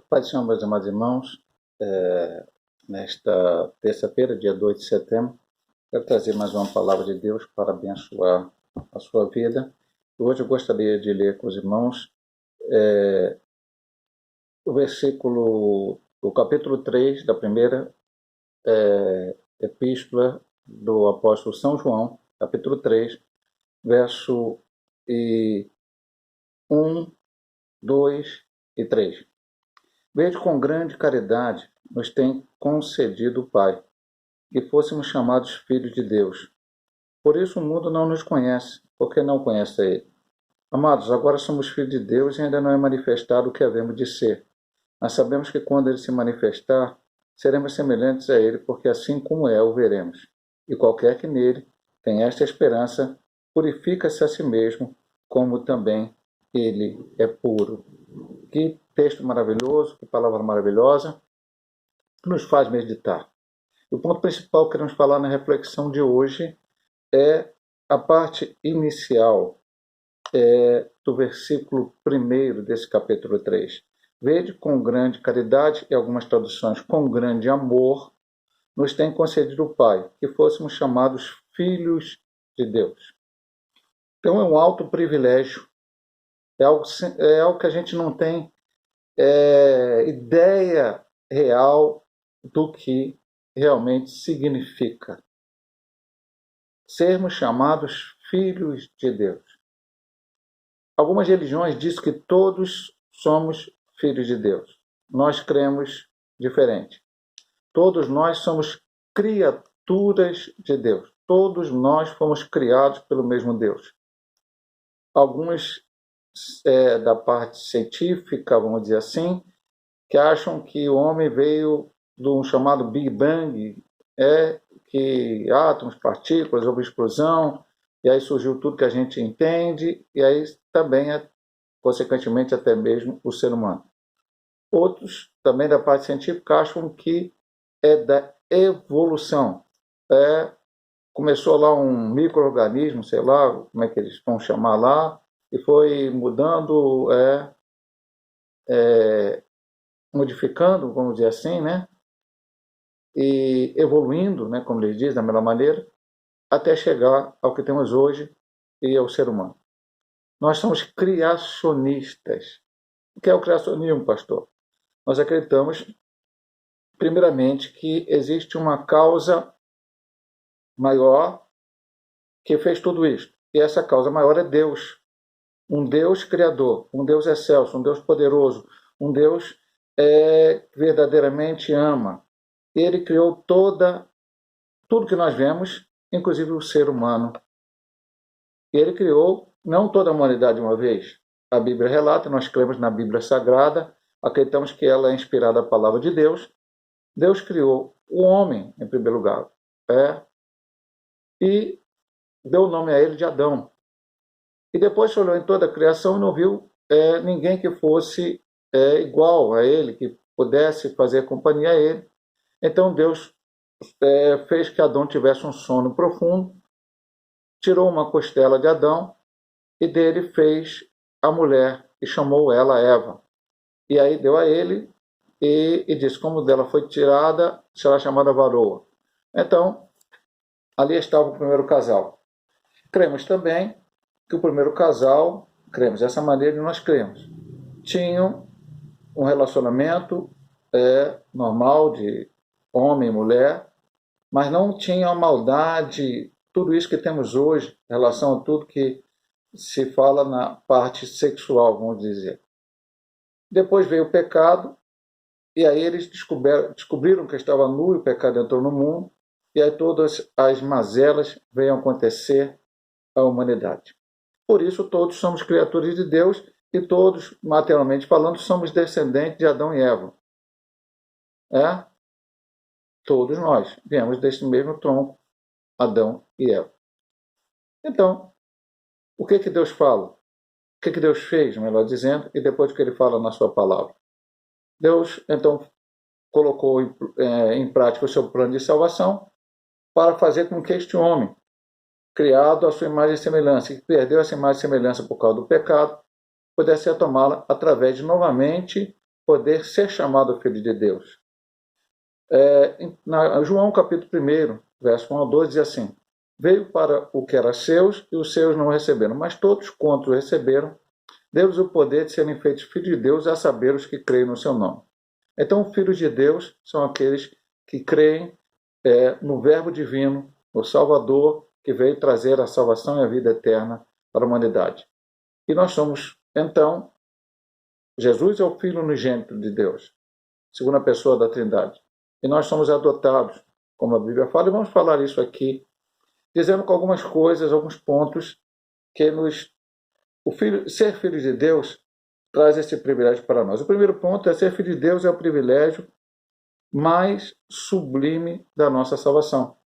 Pai do Senhor, meus amados irmãos, nesta terça-feira, dia 2 de setembro, quero trazer mais uma palavra de Deus para abençoar a sua vida. Hoje eu gostaria de ler com os irmãos o versículo, o capítulo 3 da primeira epístola do apóstolo São João, capítulo 3, verso 1, 2 e 3. Vede com grande caridade nos tem concedido o Pai, que fôssemos chamados filhos de Deus. Por isso o mundo não nos conhece, porque não conhece a Ele. Amados, agora somos filhos de Deus e ainda não é manifestado o que havemos de ser. Mas sabemos que quando Ele se manifestar, seremos semelhantes a Ele, porque assim como é, o veremos. E qualquer que nele tem esta esperança, purifica-se a si mesmo, como também Ele é puro. Que texto maravilhoso, que palavra maravilhosa, que nos faz meditar. O ponto principal que queremos falar na reflexão de hoje é a parte inicial do versículo 1 desse capítulo 3. Vede com grande caridade, e algumas traduções com grande amor, nos tem concedido o Pai, que fôssemos chamados filhos de Deus. Então é um alto privilégio, é algo que a gente não tem ideia real do que realmente significa sermos chamados filhos de Deus. Algumas religiões dizem que todos somos filhos de Deus. Nós cremos diferente. Todos nós somos criaturas de Deus. Todos nós fomos criados pelo mesmo Deus. Alguns da parte científica, vamos dizer assim, que acham que o homem veio de um chamado Big Bang, que átomos, partículas, houve explosão, e aí surgiu tudo que a gente entende, e aí também, consequentemente, até mesmo o ser humano. Outros, também da parte científica, acham que é da evolução. Começou lá um micro-organismo, sei lá como é que eles vão chamar lá, e foi mudando, modificando, vamos dizer assim, né? E evoluindo, né, como eles dizem, da melhor maneira, até chegar ao que temos hoje e ao ser humano. Nós somos criacionistas. O que é o criacionismo, pastor? Nós acreditamos, primeiramente, que existe uma causa maior que fez tudo isso. E essa causa maior é Deus. Um Deus criador, um Deus excelso, um Deus poderoso, um Deus que verdadeiramente ama. E Ele criou tudo que nós vemos, inclusive o ser humano. E Ele criou não toda a humanidade de uma vez. A Bíblia relata, nós cremos na Bíblia Sagrada, acreditamos que ela é inspirada a palavra de Deus. Deus criou o homem, em primeiro lugar, e deu o nome a ele de Adão. E depois olhou em toda a criação e não viu ninguém que fosse igual a ele, que pudesse fazer companhia a ele. Então Deus fez que Adão tivesse um sono profundo, tirou uma costela de Adão e dele fez a mulher e chamou ela Eva. E aí deu a ele e disse, como dela foi tirada, será chamada varoa. Então, ali estava o primeiro casal. Cremos também que o primeiro casal, dessa maneira nós cremos, tinham um relacionamento normal de homem e mulher, mas não tinham a maldade, tudo isso que temos hoje, em relação a tudo que se fala na parte sexual, vamos dizer. Depois veio o pecado, e aí eles descobriram que estava nu e o pecado entrou no mundo, e aí todas as mazelas veio acontecer à humanidade. Por isso, todos somos criaturas de Deus e todos, materialmente falando, somos descendentes de Adão e Eva. Todos nós viemos desse mesmo tronco, Adão e Eva. Então, o que Deus fala? O que Deus fez, melhor dizendo, e depois o que Ele fala na sua palavra? Deus, então, colocou em prática o seu plano de salvação para fazer com que este homem, criado à sua imagem e semelhança, que perdeu essa imagem e semelhança por causa do pecado, pudesse retomá-la através de, novamente, poder ser chamado filho de Deus. João capítulo 1, verso 1 ao 2, diz assim: veio para o que era seus, e os seus não o receberam, mas todos quanto o receberam, deu-lhes o poder de serem feitos filhos de Deus, a saber, os que creem no seu nome. Então, filhos de Deus são aqueles que creem no Verbo divino, no Salvador, que veio trazer a salvação e a vida eterna para a humanidade. E nós somos, então, Jesus é o Filho unigênito de Deus, segunda pessoa da Trindade. E nós somos adotados, como a Bíblia fala, e vamos falar isso aqui, dizendo com algumas coisas, alguns pontos, que ser filho de Deus traz esse privilégio para nós. O primeiro ponto é ser filho de Deus é o privilégio mais sublime da nossa salvação.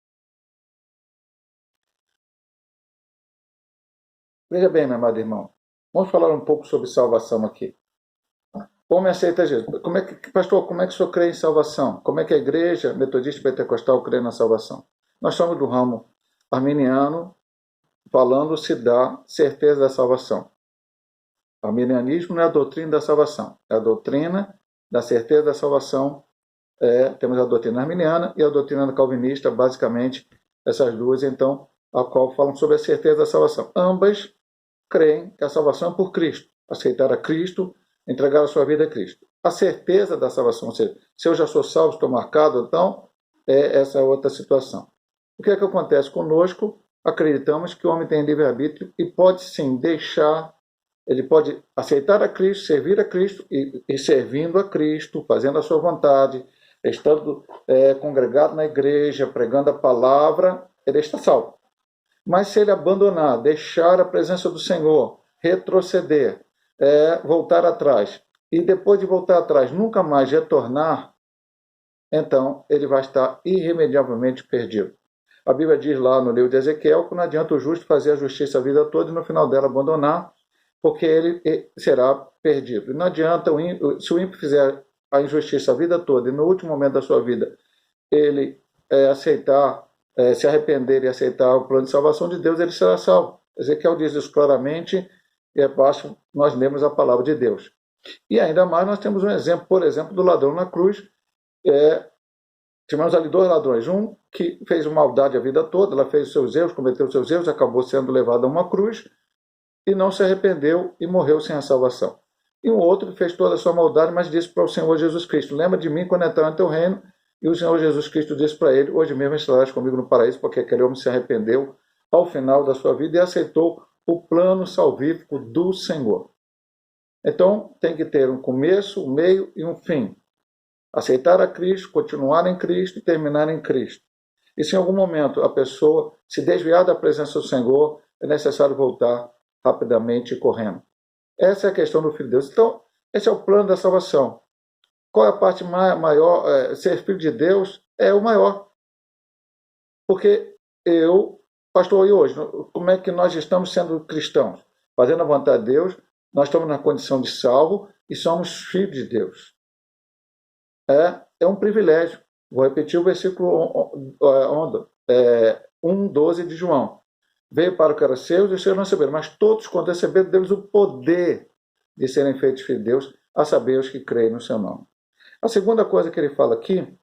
Veja bem, meu amado irmão, vamos falar um pouco sobre salvação aqui. Como aceita Jesus? Pastor, como é que o senhor crê em salvação? Como é que a igreja metodista pentecostal crê na salvação? Nós somos do ramo arminiano, falando-se da certeza da salvação. O arminianismo não é a doutrina da salvação, é a doutrina da certeza da salvação. Temos a doutrina arminiana e a doutrina calvinista, basicamente, essas duas, então, a qual falam sobre a certeza da salvação. Ambas creem que a salvação é por Cristo, aceitar a Cristo, entregar a sua vida a Cristo. A certeza da salvação, ou seja, se eu já sou salvo, estou marcado, então, essa é outra situação. O que é que acontece conosco? Acreditamos que o homem tem livre-arbítrio e pode sim ele pode aceitar a Cristo, servir a Cristo e servindo a Cristo, fazendo a sua vontade, estando congregado na igreja, pregando a palavra, ele está salvo. Mas se ele abandonar, deixar a presença do Senhor, retroceder, voltar atrás, e depois de voltar atrás nunca mais retornar, então ele vai estar irremediavelmente perdido. A Bíblia diz lá no livro de Ezequiel que não adianta o justo fazer a justiça a vida toda e no final dela abandonar, porque ele será perdido. E não adianta, se o ímpio fizer a injustiça a vida toda e no último momento da sua vida ele se arrepender e aceitar o plano de salvação de Deus, ele será salvo. Ezequiel diz isso claramente e abaixo nós lemos a palavra de Deus. E ainda mais nós temos um exemplo, por exemplo, do ladrão na cruz. Tivemos ali dois ladrões, um que fez maldade a vida toda, ela fez os seus erros, cometeu os seus erros, acabou sendo levado a uma cruz e não se arrependeu e morreu sem a salvação. E um outro que fez toda a sua maldade, mas disse para o Senhor Jesus Cristo: lembra de mim quando entrar no teu reino. E o Senhor Jesus Cristo disse para ele: hoje mesmo estarás comigo no paraíso, porque aquele homem se arrependeu ao final da sua vida e aceitou o plano salvífico do Senhor. Então tem que ter um começo, um meio e um fim. Aceitar a Cristo, continuar em Cristo e terminar em Cristo. E se em algum momento a pessoa se desviar da presença do Senhor, é necessário voltar rapidamente e correndo. Essa é a questão do Filho de Deus. Então, esse é o plano da salvação. Qual é a parte maior? Ser filho de Deus é o maior. Porque pastor, e hoje, como é que nós estamos sendo cristãos? Fazendo a vontade de Deus, nós estamos na condição de salvo e somos filhos de Deus. É um privilégio. Vou repetir o versículo 1:12 de João. Veio para o que era seus e os seus não receberam, mas todos quando receberam deles o poder de serem feitos filhos de Deus, a saber os que creem no seu nome. A segunda coisa que ele fala aqui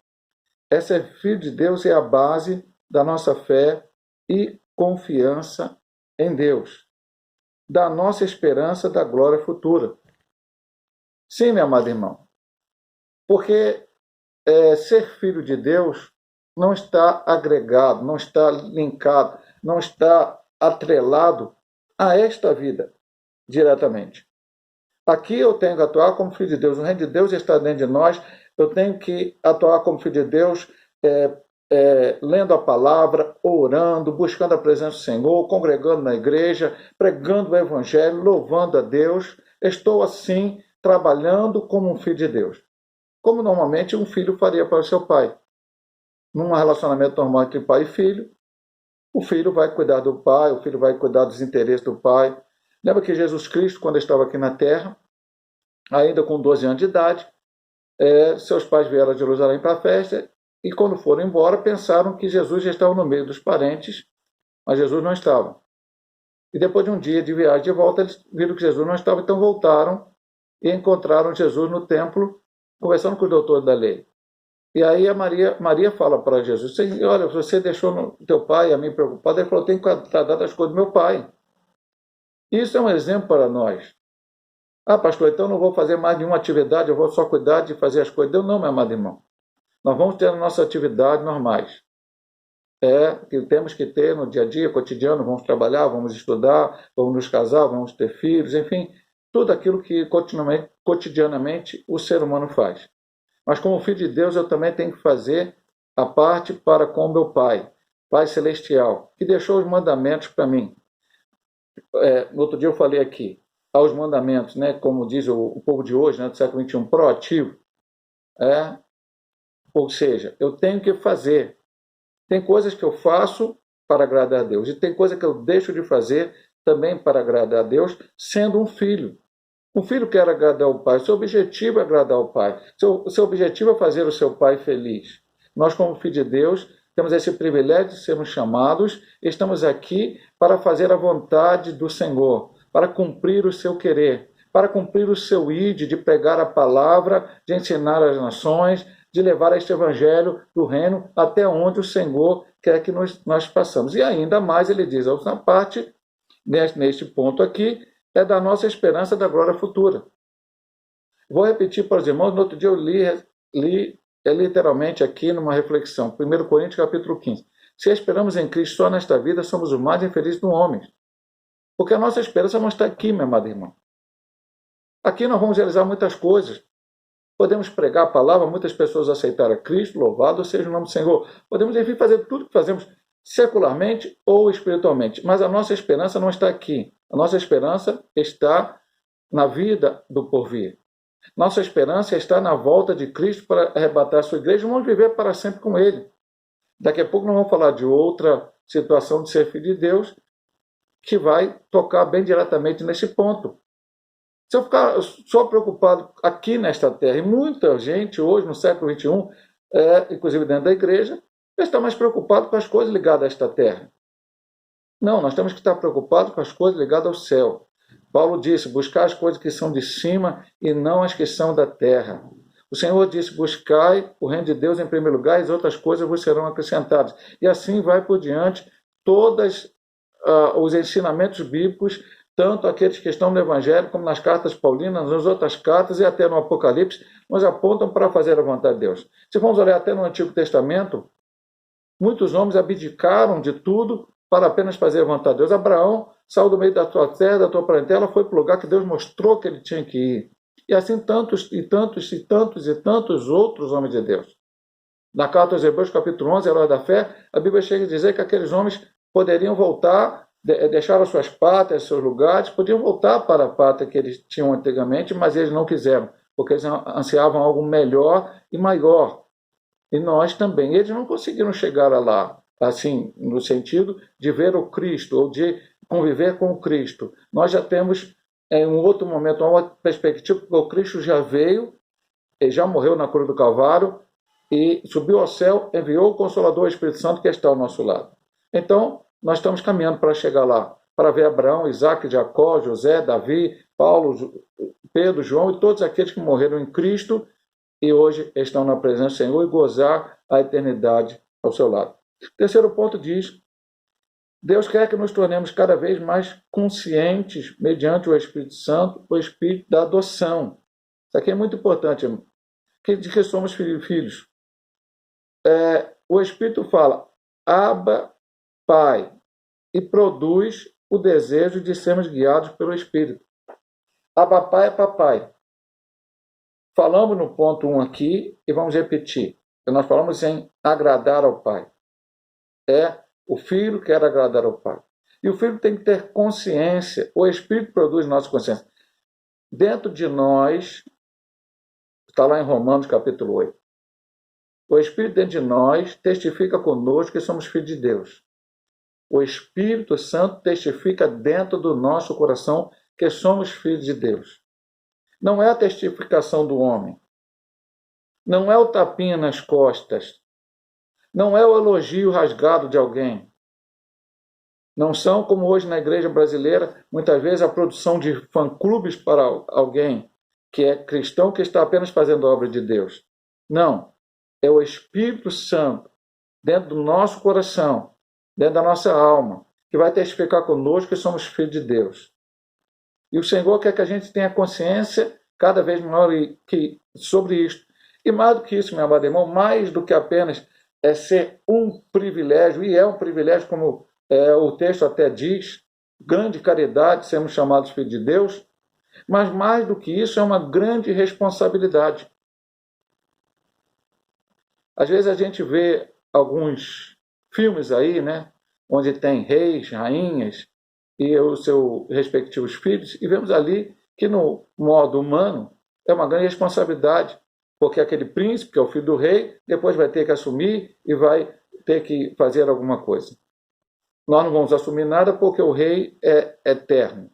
é ser filho de Deus é a base da nossa fé e confiança em Deus, da nossa esperança da glória futura. Sim, meu amado irmão, porque ser filho de Deus não está agregado, não está linkado, não está atrelado a esta vida diretamente. Aqui eu tenho que atuar como filho de Deus, o reino de Deus está dentro de nós, eu tenho que atuar como filho de Deus, lendo a palavra, orando, buscando a presença do Senhor, congregando na igreja, pregando o evangelho, louvando a Deus. Estou assim trabalhando como um filho de Deus, como normalmente um filho faria para o seu pai. Num relacionamento normal entre pai e filho, o filho vai cuidar do pai, o filho vai cuidar dos interesses do pai. Lembra que Jesus Cristo, quando estava aqui na terra, ainda com 12 anos de idade, seus pais vieram a Jerusalém para a festa e quando foram embora pensaram que Jesus já estava no meio dos parentes, mas Jesus não estava. E depois de um dia de viagem de volta, eles viram que Jesus não estava, então voltaram e encontraram Jesus no templo conversando com os doutores da lei. E aí a Maria fala para Jesus, olha, você deixou teu pai a mim preocupado. Ele falou, tem que tratar das coisas do meu pai. Isso é um exemplo para nós. Ah, pastor, então não vou fazer mais nenhuma atividade, eu vou só cuidar de fazer as coisas. Deus não, meu amado irmão. Nós vamos ter as nossas atividades normais. Que temos que ter no dia a dia, cotidiano, vamos trabalhar, vamos estudar, vamos nos casar, vamos ter filhos, enfim, tudo aquilo que cotidianamente o ser humano faz. Mas como filho de Deus, eu também tenho que fazer a parte para com meu Pai, Pai Celestial, que deixou os mandamentos para mim. No outro dia eu falei aqui, aos mandamentos, né, como diz o povo de hoje, né, do século XXI, proativo. Ou seja, eu tenho que fazer. Tem coisas que eu faço para agradar a Deus, e tem coisas que eu deixo de fazer também para agradar a Deus, sendo um filho. Um filho quer agradar o pai, seu objetivo é agradar o pai, seu objetivo é fazer o seu pai feliz. Nós, como filhos de Deus, temos esse privilégio de sermos chamados, estamos aqui para fazer a vontade do Senhor, para cumprir o seu querer, para cumprir o seu ide, de pregar a palavra, de ensinar as nações, de levar este evangelho do reino até onde o Senhor quer que nós passamos. E ainda mais, ele diz, a outra parte, neste ponto aqui, é da nossa esperança da glória futura. Vou repetir para os irmãos, no outro dia eu li literalmente aqui numa reflexão, 1 Coríntios capítulo 15. Se esperamos em Cristo só nesta vida, somos os mais infelizes do homem. Porque a nossa esperança não está aqui, meu amado irmão. Aqui nós vamos realizar muitas coisas. Podemos pregar a palavra, muitas pessoas aceitaram a Cristo, louvado seja o nome do Senhor. Podemos, enfim, fazer tudo que fazemos secularmente ou espiritualmente. Mas a nossa esperança não está aqui. A nossa esperança está na vida do porvir. Nossa esperança está na volta de Cristo para arrebatar a sua igreja e vamos viver para sempre com Ele. Daqui a pouco nós vamos falar de outra situação de ser filho de Deus que vai tocar bem diretamente nesse ponto. Se eu ficar só preocupado aqui nesta terra, e muita gente hoje, no século XXI, inclusive dentro da igreja, está mais preocupado com as coisas ligadas a esta terra. Não, nós temos que estar preocupados com as coisas ligadas ao céu. Paulo disse, buscar as coisas que são de cima e não as que são da terra. O Senhor disse, buscai o reino de Deus em primeiro lugar e as outras coisas vos serão acrescentadas. E assim vai por diante todos os ensinamentos bíblicos, tanto aqueles que estão no Evangelho, como nas cartas paulinas, nas outras cartas e até no Apocalipse, nos apontam para fazer a vontade de Deus. Se vamos olhar até no Antigo Testamento, muitos homens abdicaram de tudo para apenas fazer a vontade de Deus. Abraão saiu do meio da tua terra, da tua parentela, foi para o lugar que Deus mostrou que ele tinha que ir. E assim tantos e tantos e tantos e tantos outros homens de Deus. Na carta aos Hebreus, capítulo 11, Herói da Fé, a Bíblia chega a dizer que aqueles homens poderiam voltar, deixaram suas pátrias, seus lugares, podiam voltar para a pátria que eles tinham antigamente, mas eles não quiseram, porque eles ansiavam algo melhor e maior. E nós também. Eles não conseguiram chegar lá, assim, no sentido de ver o Cristo, ou de conviver com o Cristo. Nós já temos, em um outro momento, uma outra perspectiva, porque o Cristo já veio, ele já morreu na cruz do Calvário, e subiu ao céu, enviou o Consolador, o Espírito Santo, que está ao nosso lado. Então, nós estamos caminhando para chegar lá, para ver Abraão, Isaac, Jacó, José, Davi, Paulo, Pedro, João e todos aqueles que morreram em Cristo e hoje estão na presença do Senhor e gozar a eternidade ao seu lado. Terceiro ponto diz, Deus quer que nos tornemos cada vez mais conscientes, mediante o Espírito Santo, o Espírito da adoção. Isso aqui é muito importante, irmão, de que somos filhos. O Espírito fala, Abba, Pai, e produz o desejo de sermos guiados pelo Espírito. Abba, Pai é papai. Falamos no ponto 1 aqui e vamos repetir. Nós falamos em agradar ao Pai. O filho quer agradar ao Pai. E o filho tem que ter consciência. O Espírito produz nossa consciência. Dentro de nós, está lá em Romanos capítulo 8. O Espírito dentro de nós testifica conosco que somos filhos de Deus. O Espírito Santo testifica dentro do nosso coração que somos filhos de Deus. Não é a testificação do homem. Não é o tapinha nas costas. Não é o elogio rasgado de alguém. Não são, como hoje na igreja brasileira, muitas vezes a produção de fã-clubes para alguém. que é cristão que está apenas fazendo a obra de Deus. Não, é o Espírito Santo dentro do nosso coração, dentro da nossa alma, que vai testificar conosco que somos filhos de Deus. E o Senhor quer que a gente tenha consciência cada vez maior sobre isto. E mais do que isso, meu amado irmão, mais do que apenas ser um privilégio, e é um privilégio, como o texto até diz, grande caridade, sermos chamados filhos de Deus, mas mais do que isso, é uma grande responsabilidade. Às vezes a gente vê alguns filmes aí, né, onde tem reis, rainhas e os seus respectivos filhos, e vemos ali que no modo humano é uma grande responsabilidade, porque aquele príncipe, que é o filho do rei, depois vai ter que assumir e vai ter que fazer alguma coisa. Nós não vamos assumir nada porque o rei é eterno.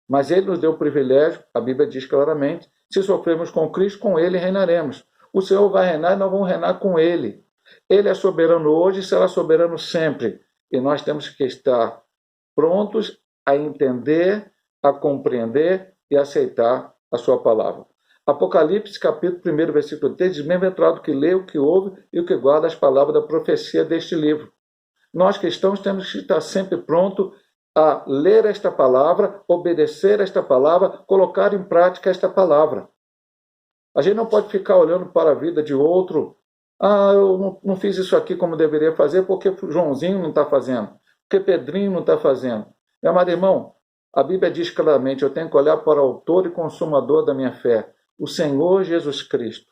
Mas ele nos deu o privilégio, a Bíblia diz claramente, se sofrermos com Cristo, com ele reinaremos. O Senhor vai reinar e nós vamos reinar com ele. Ele é soberano hoje e será soberano sempre. E nós temos que estar prontos a entender, a compreender e aceitar a sua palavra. Apocalipse, capítulo 1, versículo 3, diz: bem-aventurado que lê, o que ouve e o que guarda as palavras da profecia deste livro. Nós cristãos temos que estar sempre prontos a ler esta palavra, obedecer esta palavra, colocar em prática esta palavra. A gente não pode ficar olhando para a vida de outro. Eu não fiz isso aqui como deveria fazer porque Joãozinho não está fazendo, porque Pedrinho não está fazendo. Meu amado irmão, a Bíblia diz claramente: eu tenho que olhar para o autor e consumador da minha fé, o Senhor Jesus Cristo.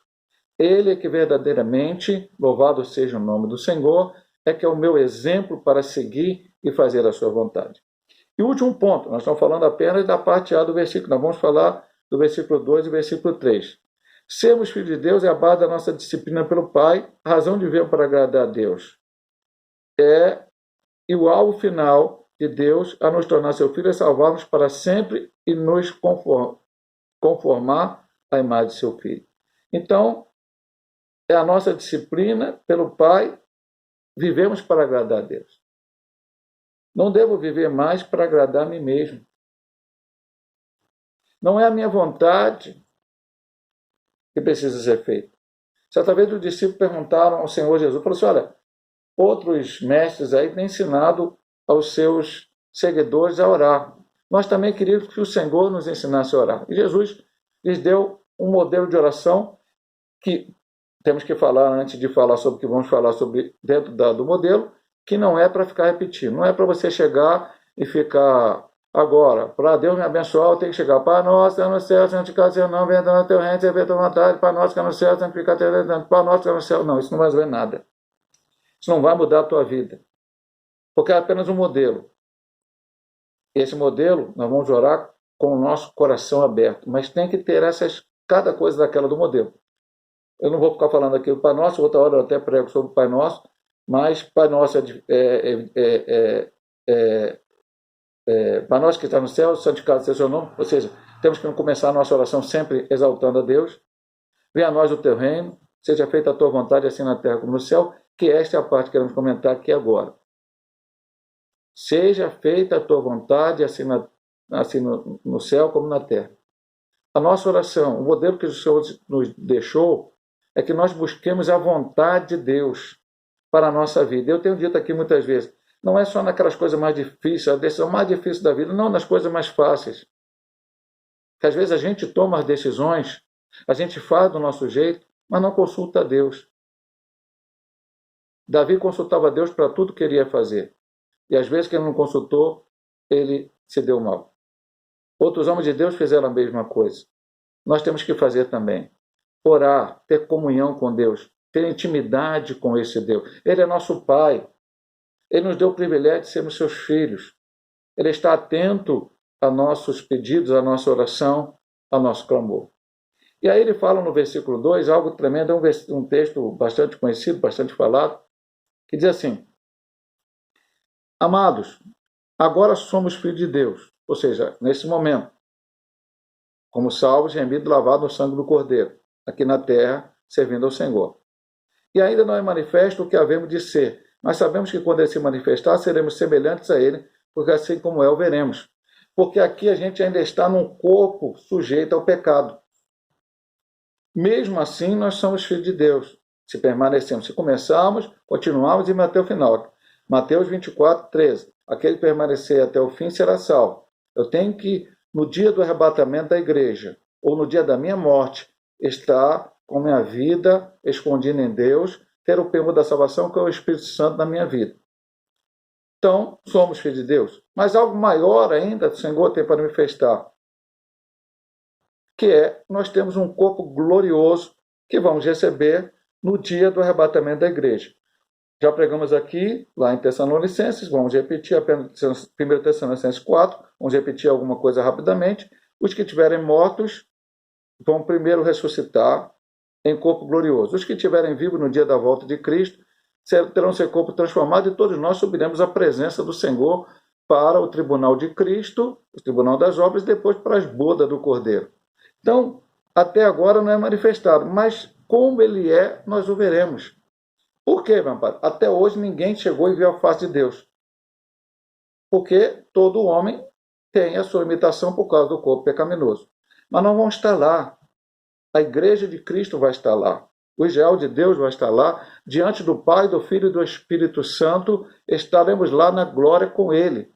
Ele é que verdadeiramente, louvado seja o nome do Senhor, é que é o meu exemplo para seguir e fazer a sua vontade. E o último ponto, nós estamos falando apenas da parte A do versículo, nós vamos falar do versículo 2 e versículo 3. Sermos filhos de Deus é a base da nossa disciplina pelo Pai, a razão de viver para agradar a Deus. E o alvo final de Deus a nos tornar seu filho é salvar-nos para sempre e nos conformar à imagem de seu filho. Então, é a nossa disciplina pelo Pai, vivemos para agradar a Deus. Não devo viver mais para agradar a mim mesmo. Não é a minha vontade que precisa ser feita. Certa vez os discípulos perguntaram ao Senhor Jesus, falaram assim: olha, outros mestres aí têm ensinado aos seus seguidores a orar. Nós também queríamos que o Senhor nos ensinasse a orar. E Jesus lhes deu um modelo de oração que temos que falar, antes de falar sobre o que vamos falar sobre dentro do modelo, que não é para ficar repetindo. Não é para você chegar e ficar agora. Para Deus me abençoar, eu tenho que chegar: Pai nosso que é no céu, santificado seja o nome, venha no teu reino, seja feita a tua vontade. Pai nosso que é no céu, santificado seja o nome, Pai nosso que é no céu. Não, isso não vai resolver nada. Isso não vai mudar a tua vida. Porque é apenas um modelo. Esse modelo, nós vamos orar com o nosso coração aberto. Mas tem que ter cada coisa daquela do modelo. Eu não vou ficar falando aqui do Pai Nosso, outra hora eu até prego sobre o Pai Nosso, mas Pai Nosso Pai Nosso que está no céu, santificado seja o seu nome. Ou seja, temos que começar a nossa oração sempre exaltando a Deus. Venha a nós o teu reino, seja feita a tua vontade, assim na terra como no céu, que esta é a parte que queremos comentar aqui agora. Seja feita a tua vontade, assim no céu como na terra. A nossa oração, o modelo que o Senhor nos deixou, é que nós busquemos a vontade de Deus para a nossa vida. Eu tenho dito aqui muitas vezes, não é só naquelas coisas mais difíceis, a decisão mais difícil da vida, não nas coisas mais fáceis. Que às vezes a gente toma as decisões, a gente faz do nosso jeito, mas não consulta a Deus. Davi consultava a Deus para tudo que queria fazer. E às vezes que ele não consultou, ele se deu mal. Outros homens de Deus fizeram a mesma coisa. Nós temos que fazer também. Orar, ter comunhão com Deus, ter intimidade com esse Deus. Ele é nosso Pai. Ele nos deu o privilégio de sermos seus filhos. Ele está atento a nossos pedidos, a nossa oração, ao nosso clamor. E aí ele fala no versículo 2 algo tremendo, é um texto bastante conhecido, bastante falado, que diz assim: amados, agora somos filhos de Deus. Ou seja, nesse momento, como salvos, remidos, lavados no sangue do Cordeiro, aqui na terra, servindo ao Senhor. E ainda não é manifesto o que havemos de ser, mas sabemos que quando ele se manifestar, seremos semelhantes a ele, porque assim como é, o veremos. Porque aqui a gente ainda está num corpo sujeito ao pecado. Mesmo assim, nós somos filhos de Deus. Se permanecemos, se começarmos, continuamos e até o final. Mateus 24, 13. Aquele que permanecer até o fim será salvo. Eu tenho que, no dia do arrebatamento da igreja, ou no dia da minha morte, estar com minha vida escondida em Deus, ter o penhor da salvação, que é o Espírito Santo na minha vida. Então, somos filhos de Deus. Mas algo maior ainda o Senhor tem para manifestar, que é, nós temos um corpo glorioso que vamos receber no dia do arrebatamento da igreja. Já pregamos aqui, lá em Tessalonicenses, vamos repetir apenas 1 Tessalonicenses 4, vamos repetir alguma coisa rapidamente. Os que estiverem mortos vão primeiro ressuscitar em corpo glorioso. Os que estiverem vivos no dia da volta de Cristo terão seu corpo transformado e todos nós subiremos à presença do Senhor para o tribunal de Cristo, o tribunal das obras, e depois para as bodas do Cordeiro. Então, até agora não é manifestado, mas como ele é, nós o veremos. Por quê, meu pai? Até hoje ninguém chegou e viu a face de Deus. Porque todo homem tem a sua limitação por causa do corpo pecaminoso. Mas nós vamos estar lá. A igreja de Cristo vai estar lá. O Israel de Deus vai estar lá. Diante do Pai, do Filho e do Espírito Santo, estaremos lá na glória com ele.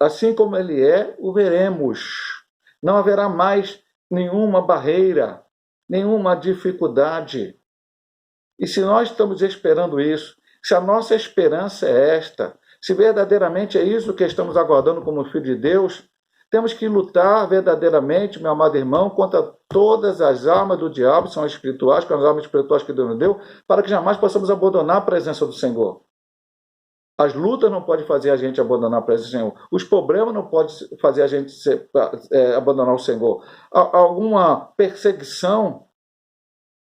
Assim como ele é, o veremos. Não haverá mais nenhuma barreira, nenhuma dificuldade. E se nós estamos esperando isso, se a nossa esperança é esta, se verdadeiramente é isso que estamos aguardando como filho de Deus, temos que lutar verdadeiramente, meu amado irmão, contra todas as armas do diabo, são espirituais, com as armas espirituais que Deus nos deu, para que jamais possamos abandonar a presença do Senhor. As lutas não podem fazer a gente abandonar a presença do Senhor. Os problemas não podem fazer a gente abandonar o Senhor. Alguma perseguição,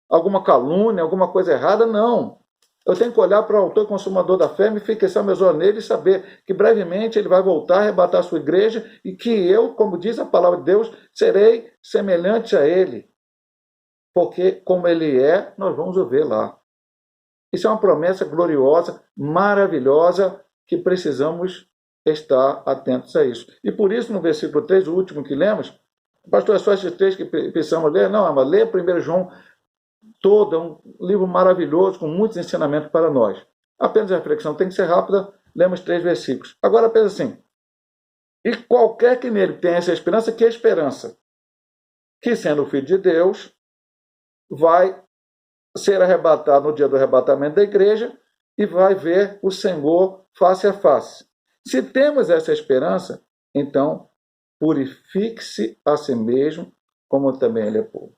alguma calúnia, alguma coisa errada, não. Eu tenho que olhar para o autor e consumador da fé, me fixar meus olhos nele e saber que brevemente ele vai voltar a arrebatar a sua igreja e que eu, como diz a palavra de Deus, serei semelhante a ele. Porque como ele é, nós vamos o ver lá. Isso é uma promessa gloriosa, maravilhosa, que precisamos estar atentos a isso. E por isso, no versículo 3, o último que lemos, pastor, é só esses três que precisamos ler? Não, mas lê 1 João todo, é um livro maravilhoso, com muitos ensinamentos para nós. Apenas a reflexão tem que ser rápida, lemos 3 versículos. Agora pensa assim, e qualquer que nele tenha essa esperança, que esperança? Que sendo filho de Deus, vai ser arrebatado no dia do arrebatamento da igreja e vai ver o Senhor face a face. Se temos essa esperança, então purifique-se a si mesmo, como também ele é puro.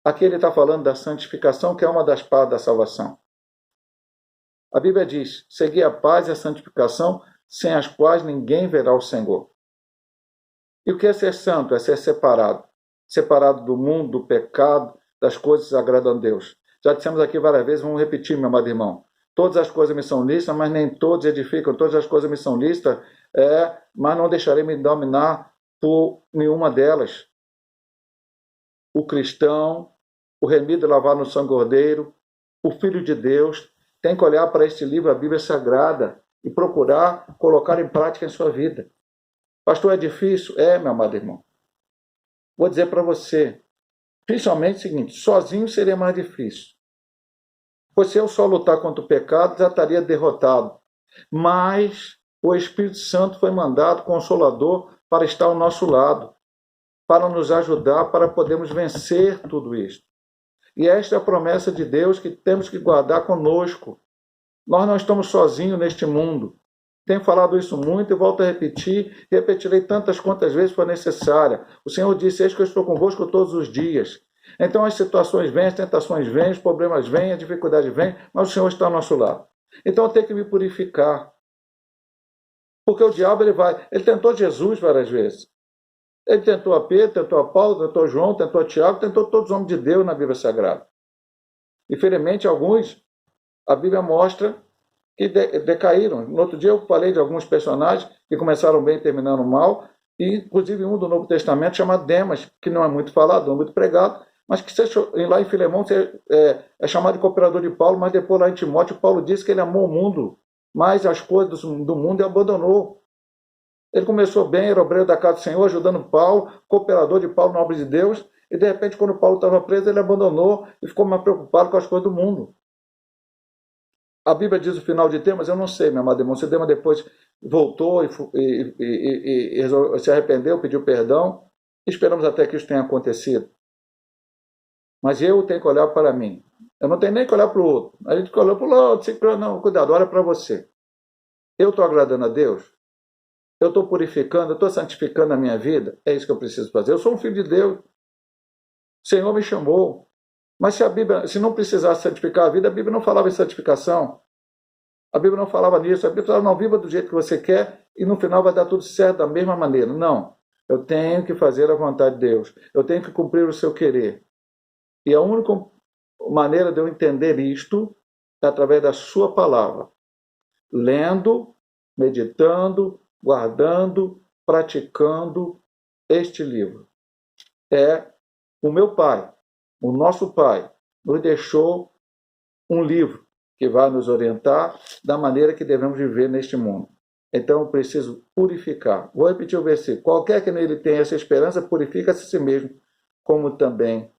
Aqui ele está falando da santificação, que é uma das partes da salvação. A Bíblia diz, segui a paz e a santificação, sem as quais ninguém verá o Senhor. E o que é ser santo? É ser separado. Separado do mundo, do pecado, das coisas que agradam a Deus. Já dissemos aqui várias vezes, vamos repetir, meu amado irmão. Todas as coisas me são lícitas, mas nem todos edificam. Todas as coisas me são lícitas, mas não deixarei me dominar por nenhuma delas. O cristão, o remido lavado no sangue cordeiro, o Filho de Deus, tem que olhar para este livro, a Bíblia Sagrada, e procurar colocar em prática em sua vida. Pastor, é difícil? É, meu amado irmão. Vou dizer para você, principalmente o seguinte, sozinho seria mais difícil. Pois se eu só lutar contra o pecado, já estaria derrotado. Mas o Espírito Santo foi mandado, Consolador, para estar ao nosso lado, para nos ajudar, para podermos vencer tudo isso. E esta é a promessa de Deus que temos que guardar conosco. Nós não estamos sozinhos neste mundo. Tenho falado isso muito e volto a repetir, e repetirei tantas quantas vezes for necessária. O Senhor disse, eis que eu estou convosco todos os dias. Então as situações vêm, as tentações vêm, os problemas vêm, a dificuldade vem, mas o Senhor está ao nosso lado. Então eu tenho que me purificar. Porque o diabo, ele tentou Jesus várias vezes. Ele tentou a Pedro, tentou a Paulo, tentou a João, tentou a Tiago, tentou todos os homens de Deus na Bíblia Sagrada. Infelizmente, alguns, a Bíblia mostra que decaíram. No outro dia eu falei de alguns personagens que começaram bem e terminaram mal, e inclusive um do Novo Testamento chamado Demas, que não é muito falado, não é muito pregado, mas que lá em Filemão é chamado de cooperador de Paulo, mas depois lá em Timóteo, Paulo disse que ele amou o mundo, mas as coisas do mundo ele abandonou. Ele começou bem, era obreiro da casa do Senhor, ajudando Paulo, cooperador de Paulo na obra de Deus, E de repente, quando Paulo estava preso, ele abandonou e ficou mais preocupado com as coisas do mundo. A Bíblia diz o final de Demas, eu não sei, meu amado irmão, se Demas depois voltou e se arrependeu, pediu perdão, esperamos até que isso tenha acontecido. Mas eu tenho que olhar para mim. Eu não tenho nem que olhar para o outro. A gente olha para o outro, não, cuidado, olha para você. Eu estou agradando a Deus? Eu estou purificando, eu estou santificando a minha vida? É isso que eu preciso fazer. Eu sou um filho de Deus. O Senhor me chamou. Mas se não precisasse santificar a vida, a Bíblia não falava em santificação. A Bíblia não falava nisso. A Bíblia falava, não, viva do jeito que você quer e no final vai dar tudo certo da mesma maneira. Não. Eu tenho que fazer a vontade de Deus. Eu tenho que cumprir o seu querer. E a única maneira de eu entender isto é através da sua palavra. Lendo, meditando, guardando, praticando este livro. O meu Pai, o nosso Pai, nos deixou um livro que vai nos orientar da maneira que devemos viver neste mundo. Então eu preciso purificar. Vou repetir o versículo. Qualquer que nele tenha essa esperança, purifica-se a si mesmo, como também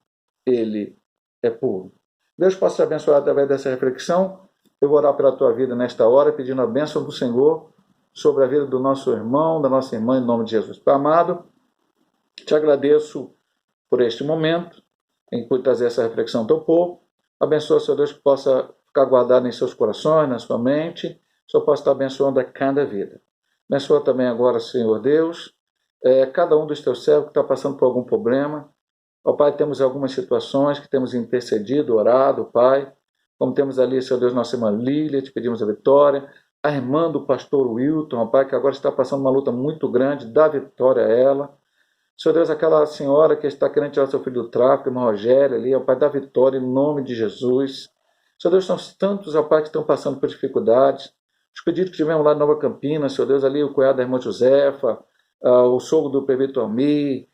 ele é puro. Deus possa te abençoar através dessa reflexão. Eu vou orar pela tua vida nesta hora, pedindo a bênção do Senhor sobre a vida do nosso irmão, da nossa irmã, em nome de Jesus. Pai amado, te agradeço por este momento, em que trazer essa reflexão ao teu povo. Abençoa, Senhor Deus, que possa ficar guardado em seus corações, na sua mente. O Senhor possa estar abençoando a cada vida. Abençoa também agora, Senhor Deus, cada um dos teus servos que está passando por algum problema. Ó Pai, temos algumas situações que temos intercedido, orado, Pai. Como temos ali, Senhor Deus, nossa irmã Lília, te pedimos a vitória. A irmã do pastor Wilton, ó Pai, que agora está passando uma luta muito grande, dá vitória a ela. Senhor Deus, aquela senhora que está querendo tirar seu filho do tráfico, irmã Rogéria ali, ó Pai, dá vitória em nome de Jesus. Senhor Deus, são tantos, ó Pai, que estão passando por dificuldades. Os pedidos que tivemos lá em Nova Campina, Senhor Deus, ali o cunhado da irmã Josefa, o sogro do prefeito Almir,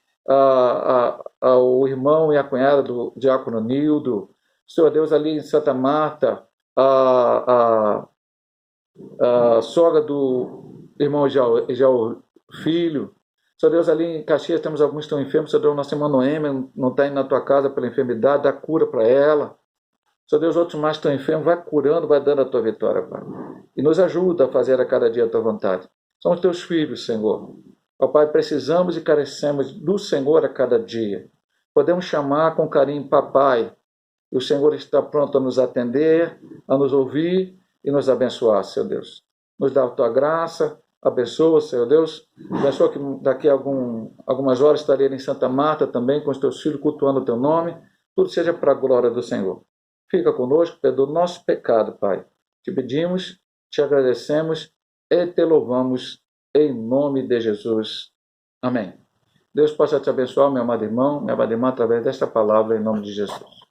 o irmão e a cunhada do diácono Nildo, Senhor Deus, ali em Santa Marta, a sogra do irmão Jair Filho, Senhor Deus, ali em Caxias temos alguns que estão enfermos, Senhor Deus, nossa irmã Noêmia não está indo na tua casa pela enfermidade, dá cura para ela. Senhor Deus, outros mais estão enfermos, vai curando, vai dando a tua vitória, Pai. E nos ajuda a fazer a cada dia a tua vontade. São os teus filhos, Senhor. Ó Pai, precisamos e carecemos do Senhor a cada dia. Podemos chamar com carinho Papai. E o Senhor está pronto a nos atender, a nos ouvir e nos abençoar, Senhor Deus. Nos dá a tua graça, abençoa, Senhor Deus. Abençoa que daqui a algumas horas estarei em Santa Marta também com os teus filhos cultuando o teu nome. Tudo seja para a glória do Senhor. Fica conosco, perdoa o nosso pecado, Pai. Te pedimos, te agradecemos e te louvamos em nome de Jesus. Amém. Deus possa te abençoar, meu amado irmão, minha amada irmã, através desta palavra, em nome de Jesus.